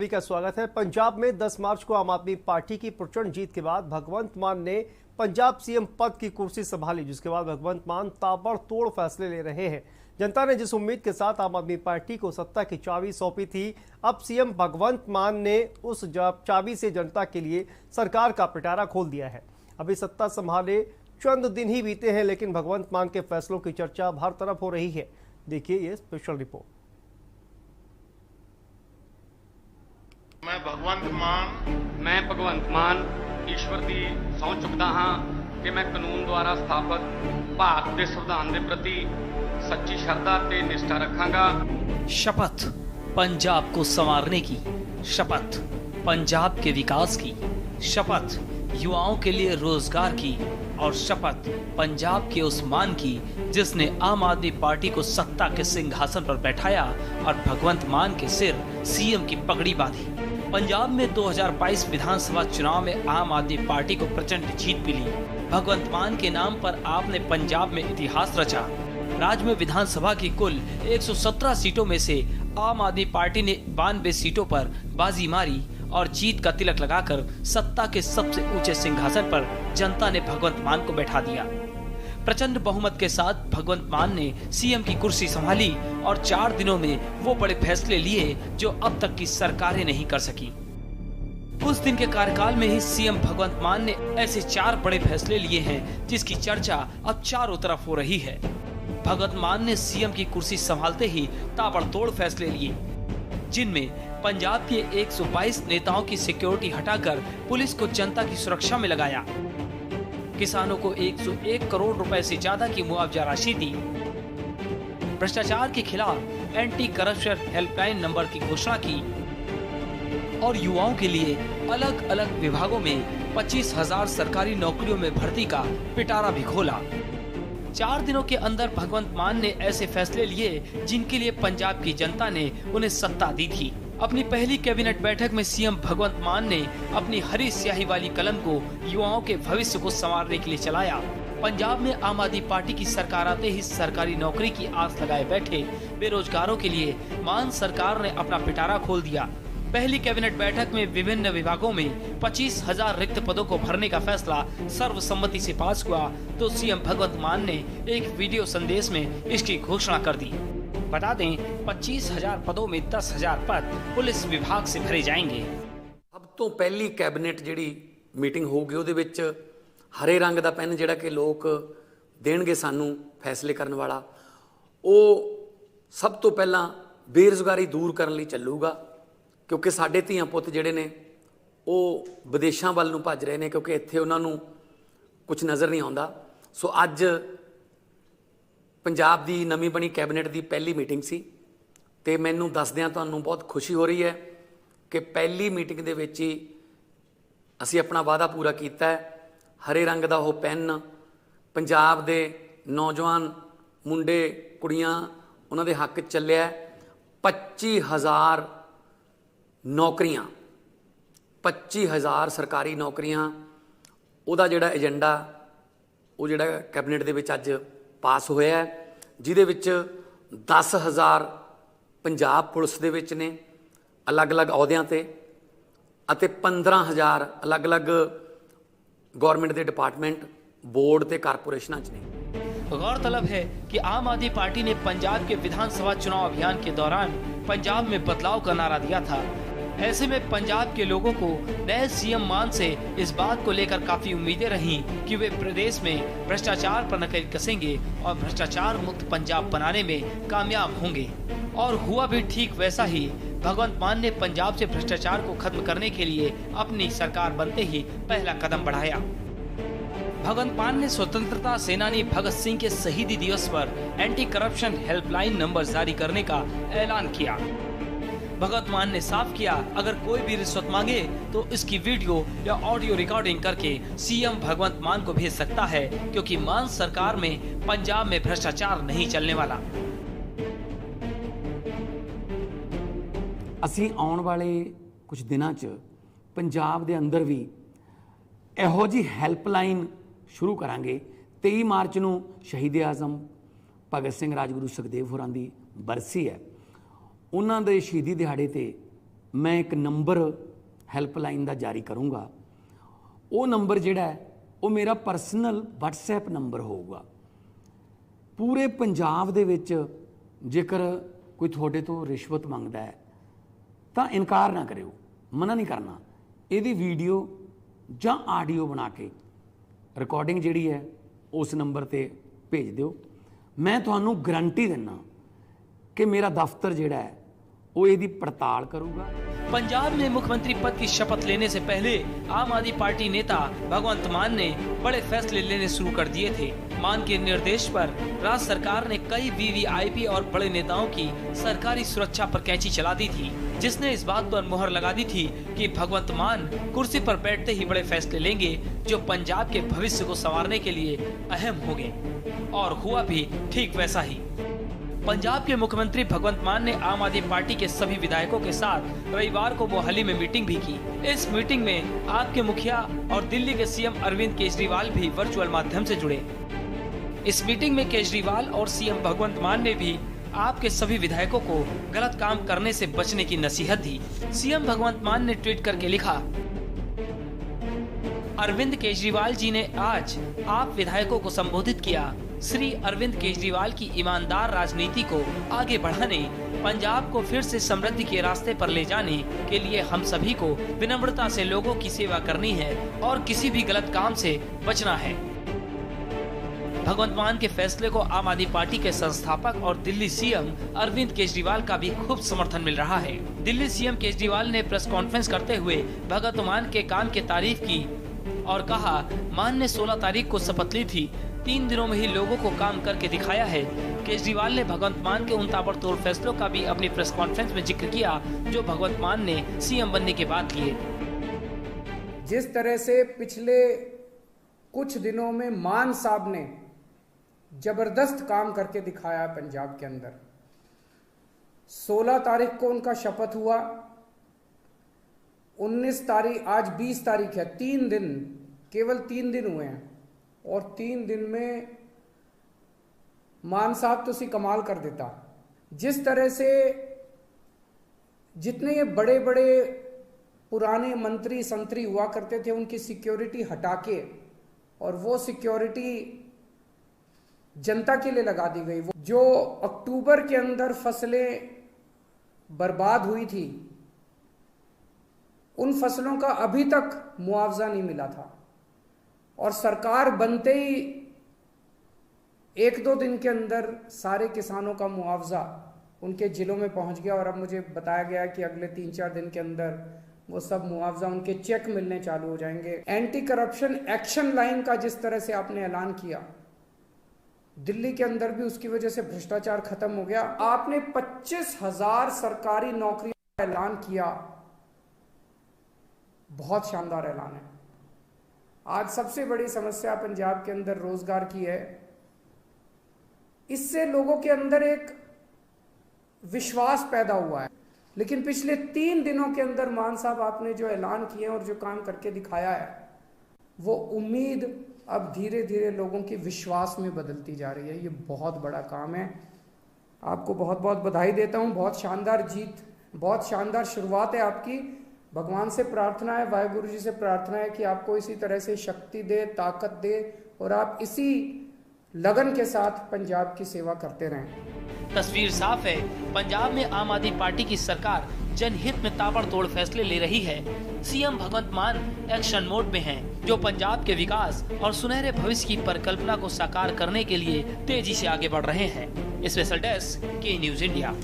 सभी का स्वागत है। पंजाब में 10 मार्च को आम आदमी पार्टी की प्रचंड जीत के बाद भगवंत मान ने पंजाब सीएम पद की कुर्सी संभाली, जिसके बाद भगवंत मान ताबड़तोड़ फैसले ले रहे हैं। जनता ने जिस उम्मीद के साथ आम आदमी पार्टी को सत्ता की चाबी सौंपी थी, अब सीएम भगवंत मान ने उस चाबी से जनता के लिए सरकार का पिटारा खोल दिया है। अभी सत्ता संभाले चंद दिन ही बीते हैं, लेकिन भगवंत मान के फैसलों की चर्चा हर तरफ हो रही है। देखिए ये स्पेशल रिपोर्ट। मैं भगवंत मान ईश्वर की सौं चुकता हाँ कि मैं कानून द्वारा स्थापित भारत के संविधान के प्रति सच्ची श्रद्धा ते निष्ठा रखांगा। शपथ पंजाब को संवारने की, शपथ पंजाब के विकास की, शपथ युवाओं के लिए रोजगार की और शपथ पंजाब के उस मान की जिसने आम आदमी पार्टी को सत्ता के सिंहासन पर बैठाया और भगवंत मान के सिर सीएम की पगड़ी बांधी। पंजाब में 2022 विधानसभा चुनाव में आम आदमी पार्टी को प्रचंड जीत मिली। भगवंत मान के नाम पर आपने पंजाब में इतिहास रचा। राज्य में विधानसभा की कुल 117 सीटों में से आम आदमी पार्टी ने 92 सीटों पर बाजी मारी और जीत का तिलक लगाकर सत्ता के सबसे ऊंचे सिंहासन पर जनता ने भगवंत मान को बैठा दिया। प्रचंड बहुमत के साथ भगवंत मान ने सीएम की कुर्सी संभाली और 4 दिनों में वो बड़े फैसले लिए जो अब तक की सरकारें नहीं कर सकी। उस दिन के कार्यकाल में ही सीएम भगवंत मान ने ऐसे 4 बड़े फैसले लिए हैं जिसकी चर्चा अब चारों तरफ हो रही है। भगवंत मान ने सीएम की कुर्सी संभालते ही ताबड़तोड़ फैसले लिए, जिनमें पंजाब के 122 नेताओं की सिक्योरिटी हटाकर पुलिस को जनता की सुरक्षा में लगाया, किसानों को 101 करोड़ रुपए से ज्यादा की मुआवजा राशि दी, भ्रष्टाचार के खिलाफ एंटी करप्शन हेल्पलाइन नंबर की घोषणा की और युवाओं के लिए अलग अलग विभागों में 25,000 सरकारी नौकरियों में भर्ती का पिटारा भी खोला। 4 दिनों के अंदर भगवंत मान ने ऐसे फैसले लिए जिनके लिए पंजाब की जनता ने उन्हें सत्ता दी थी। अपनी पहली कैबिनेट बैठक में सीएम भगवंत मान ने अपनी हरी स्याही वाली कलम को युवाओं के भविष्य को संवारने के लिए चलाया। पंजाब में आम आदमी पार्टी की सरकार आते ही सरकारी नौकरी की आस लगाए बैठे बेरोजगारों के लिए मान सरकार ने अपना पिटारा खोल दिया। पहली कैबिनेट बैठक में विभिन्न विभागों में 25,000 रिक्त पदों को भरने का फैसला सर्वसम्मति से पास हुआ तो सीएम भगवंत मान ने एक वीडियो संदेश में इसकी घोषणा कर दी। बता दें, 25,000 पदों में 10,000 पद पुलिस विभाग से भरे जाएंगे। अब तो पहली कैबिनेट जिहड़ी मीटिंग होगी ਉਹਦੇ ਵਿੱਚ हरे रंग ਦਾ ਪੈਨ ਜਿਹੜਾ कि लोग देणगे सानू फैसले करने वाला ਉਹ सब तो पहला बेरोजगारी दूर करने ਲਈ ਚੱਲੂਗਾ, क्योंकि साडे ਧੀਆਂ ਪੁੱਤ ਜਿਹੜੇ ਨੇ ਉਹ ਵਿਦੇਸ਼ਾਂ ਵੱਲ ਨੂੰ ਭੱਜ ਰਹੇ ਨੇ क्योंकि ਇੱਥੇ ਉਹਨਾਂ ਨੂੰ ਕੁਝ ਨਜ਼ਰ ਨਹੀਂ ਆਉਂਦਾ। ਸੋ ਅੱਜ पंजाब की नवी बनी कैबिनेट की पहली मीटिंग सी ते मैनू दसदियां तुहानू बहुत खुशी हो रही है कि पहली मीटिंग दे विच ही असी अपना वादा पूरा किया है। हरे रंग का वो पेन पंजाब दे नौजवान मुंडे कुड़ियां उन्हां दे हक चलिया। 25,000 नौकरियां, 25,000 सरकारी नौकरियां उहदा जिहड़ा एजेंडा वो जिहड़ा कैबिनेट दे विच अज पास होया है, जिहदे विच 10,000 पंजाब पुलिस दे विच ने अलग अलग अहुदियां ते अते 15,000 अलग अलग गौरमेंट के डिपार्टमेंट बोर्ड ते कारपोरेशनां च ने। गौरतलब है कि आम आदमी पार्टी ने पंजाब के विधानसभा चुनाव अभियान के दौरान पंजाब में बदलाव का नारा दिया था। ऐसे में पंजाब के लोगों को नए सीएम मान से इस बात को लेकर काफी उम्मीदें रहीं कि वे प्रदेश में भ्रष्टाचार पर नकेल कसेंगे और भ्रष्टाचार मुक्त पंजाब बनाने में कामयाब होंगे। और हुआ भी ठीक वैसा ही। भगवंत मान ने पंजाब से भ्रष्टाचार को खत्म करने के लिए अपनी सरकार बनते ही पहला कदम बढ़ाया। भगवंत मान ने स्वतंत्रता सेनानी भगत सिंह के शहीदी दिवस पर एंटी करप्शन हेल्पलाइन नंबर जारी करने का ऐलान किया। भगवंत मान ने साफ किया, अगर कोई भी रिश्वत मांगे तो इसकी वीडियो या ऑडियो रिकॉर्डिंग करके सीएम भगवंत मान को भेज सकता है, क्योंकि मान सरकार में पंजाब में भ्रष्टाचार नहीं चलने वाला। असी आने वाले कुछ दिनों च पंजाब दे अंदर भी इहो जी हैल्पलाइन शुरू करांगे। 23 मार्च नूं शहीद आजम भगत सिंह राजगुरू सुखदेव होरां दी बरसी है। उन्हां दे शहीदी दिहाड़े ते मैं एक नंबर हैल्पलाइन का जारी करूँगा। वो नंबर जिहड़ा है वो मेरा परसनल WhatsApp नंबर होगा। पूरे पंजाब दे विच जेकर कोई थोड़े तो रिश्वत मंगदा है तो इनकार ना करियो, मना नहीं करना। इहदी वीडियो जां आडियो बना के रिकॉर्डिंग जिहड़ी है उस नंबर ते भेज दिओ। मैं तुहानूं गारंटी दिना कि मेरा दफ्तर जिहड़ा है वो इहदी पड़ताल करूगा। पंजाब में मुख्यमंत्री पद की शपथ लेने से पहले आम आदमी पार्टी नेता भगवंत मान ने बड़े फैसले लेने शुरू कर दिए थे। मान के निर्देश पर राज्य सरकार ने कई VVIP और बड़े नेताओं की सरकारी सुरक्षा पर कैंची चला दी थी, जिसने इस बात पर मुहर लगा दी थी कि भगवंत मान कुर्सी पर बैठते ही बड़े फैसले लेंगे जो पंजाब के भविष्य को संवारने के लिए अहम होंगे। और हुआ भी ठीक वैसा ही। पंजाब के मुख्यमंत्री भगवंत मान ने आम आदमी पार्टी के सभी विधायकों के साथ रविवार को मोहाली में मीटिंग भी की। इस मीटिंग में आपके मुखिया और दिल्ली के CM अरविंद केजरीवाल भी वर्चुअल माध्यम से जुड़े। इस मीटिंग में केजरीवाल और CM भगवंत मान ने भी आपके सभी विधायकों को गलत काम करने से बचने की नसीहत दी। CM भगवंत मान ने ट्वीट करके लिखा, अरविंद केजरीवाल जी ने आज आप विधायकों को संबोधित किया। श्री अरविंद केजरीवाल की ईमानदार राजनीति को आगे बढ़ाने, पंजाब को फिर से समृद्धि के रास्ते पर ले जाने के लिए हम सभी को विनम्रता से लोगों की सेवा करनी है और किसी भी गलत काम से बचना है। भगवंत मान के फैसले को आम आदमी पार्टी के संस्थापक और दिल्ली CM अरविंद केजरीवाल का भी खूब समर्थन मिल रहा है। दिल्ली CM केजरीवाल ने प्रेस कॉन्फ्रेंस करते हुए भगवंत मान के काम की तारीफ की और कहा, मान ने 16 तारीख को शपथ ली थी, 3 दिनों में ही लोगों को काम करके दिखाया है। केजरीवाल ने भगवंत मान के उन ताबड़तोड़ फैसलों का भी अपनी प्रेस कॉन्फ्रेंस में जिक्र किया जो भगवंत मान ने CM बनने के बाद किए। जिस तरह से पिछले कुछ दिनों में मान साहब ने जबरदस्त काम करके दिखाया पंजाब के अंदर, 16 तारीख को उनका शपथ हुआ, 19 तारीख, आज 20 तारीख है, 3 दिन, केवल 3 दिन हुए हैं और 3 दिन में मान साहब तो सी कमाल कर देता। जिस तरह से जितने ये बड़े बड़े पुराने मंत्री संतरी हुआ करते थे उनकी सिक्योरिटी हटा के और वो सिक्योरिटी जनता के लिए लगा दी गई। वो जो अक्टूबर के अंदर फसलें बर्बाद हुई थी उन फसलों का अभी तक मुआवजा नहीं मिला था और सरकार बनते ही 1-2 दिन के अंदर सारे किसानों का मुआवजा उनके जिलों में पहुंच गया और अब मुझे बताया गया कि अगले 3-4 दिन के अंदर वो सब मुआवजा उनके चेक मिलने चालू हो जाएंगे। एंटी करप्शन एक्शन लाइन का जिस तरह से आपने ऐलान किया, दिल्ली के अंदर भी उसकी वजह से भ्रष्टाचार खत्म हो गया। आपने 25,000 सरकारी नौकरियों का ऐलान किया, बहुत शानदार ऐलान है। आज सबसे बड़ी समस्या पंजाब के अंदर रोजगार की है। इससे लोगों के अंदर एक विश्वास पैदा हुआ है, लेकिन पिछले 3 दिनों के अंदर मान साहब आपने जो ऐलान किए और जो काम करके दिखाया है, वो उम्मीद अब धीरे धीरे लोगों की विश्वास में बदलती जा रही है। ये बहुत बड़ा काम है। आपको बहुत बहुत बधाई देता हूँ। बहुत शानदार जीत, बहुत शानदार शुरुआत है आपकी। भगवान से प्रार्थना है, वाहेगुरु जी से प्रार्थना है कि आपको इसी तरह से शक्ति दे, ताकत दे और आप इसी लगन के साथ पंजाब की सेवा करते रहें। तस्वीर साफ है, पंजाब में आम आदमी पार्टी की सरकार जनहित में ताबड़तोड़ फैसले ले रही है। CM भगवंत मान एक्शन मोड में हैं, जो पंजाब के विकास और सुनहरे भविष्य की परिकल्पना को साकार करने के लिए तेजी से आगे बढ़ रहे हैं। स्पेशल डेस्क, के न्यूज़ इंडिया।